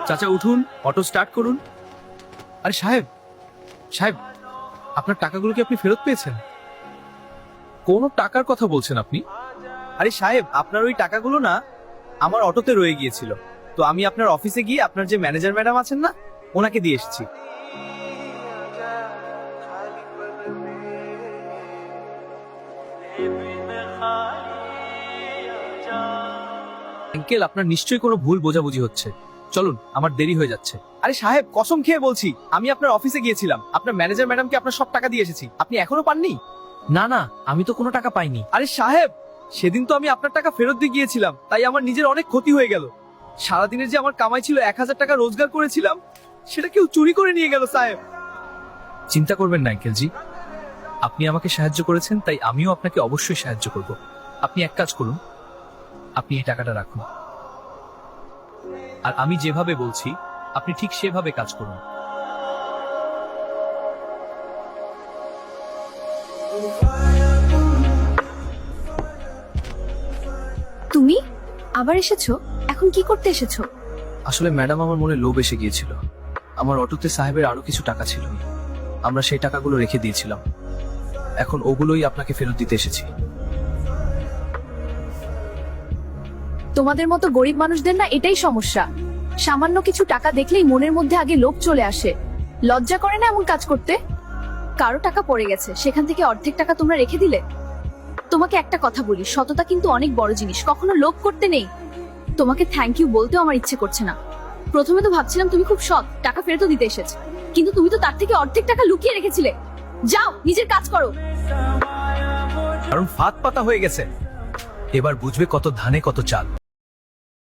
চাচা উঠুন, auto start করুন। আরে সাহেব, সাহেব, আপনার টাকাগুলো কি আপনি ফেরত পেয়েছেন? কোন টাকার কথা বলছেন আপনি? আরে সাহেব, আপনার ওই টাকাগুলো না আমার অটোতে রয়ে গিয়েছিল, তো আমি আপনার অফিসে গিয়ে আপনার যে ম্যানেজার ম্যাডাম আছেন না, ওনাকে দিয়ে এসেছি। আঙ্কেল, আপনার নিশ্চয়ই কোনো ভুল বোঝাবুঝি হচ্ছে। চলুন, আমার দেরি হয়ে যাচ্ছে। আরে সাহেব, কসম খেয়ে বলছি, আমি আপনার অফিসে গিয়েছিলাম, আপনার ম্যানেজার ম্যাডামকে আপনার সব টাকা দিয়ে এসেছি। আপনি এখনো পাননি? না না, আমি তো কোনো টাকা পাইনি। আরে সাহেব, সেদিন তো আমি আপনার টাকা ফেরত দিয়ে গিয়েছিলাম, তাই আমার নিজের অনেক ক্ষতি হয়ে গেল। সারাদিনের যে আমার কামাই ছিল, 1000 টাকা রোজগার করেছিলাম, সেটা কেউ চুরি করে নিয়ে গেল সাহেব। চিন্তা করবেন না আঙ্কেল জি, আপনি আমাকে সাহায্য করেছেন, তাই আমিও আপনাকে অবশ্যই সাহায্য করব। আপনি এক কাজ করুন, আপনি এই টাকাটা রাখুন, আর আমি যেভাবে বলছি আপনি ঠিক সেভাবে কাজ করুন। তুমি আবার এসেছো? এখন কি করতে এসেছো? আসলে ম্যাডাম, আমার মনে লোভ এসে গিয়েছিল। আমার অটোতে সাহেবের আরো কিছু টাকা ছিল, আমরা সেই টাকাগুলো রেখে দিয়েছিলাম। এখন ওগুলোই আপনাকে ফেরত দিতে এসেছি। তোমাদের মতো গরিব মানুষদের না এটাই সমস্যা। সামান্য কিছু টাকা দেখলেই মনের মধ্যে আগে লোভ চলে আসে। লজ্জা করে না এমন কাজ করতে? কারো টাকা পড়ে গেছে, সেখান থেকে অর্ধেক টাকা তোমরা রেখে দিলে। তোমাকে একটা কথা বলি, সততা কিন্তু অনেক বড় জিনিস, কখনো লোভ করতে নেই। তোমাকে থ্যাংক ইউ বলতেও আমার ইচ্ছে করছে না। প্রথমে তো ভাবছিলাম তুমি খুব সৎ, টাকা ফেরত দিতে এসেছে, কিন্তু তুমি তো তার থেকে অর্ধেক টাকা লুকিয়ে রেখেছিলে। যাও, নিজের কাজ করো। কারণ ফাঁদ পাতা হয়ে গেছে, এবার বুঝবে কত ধানে কত চাল।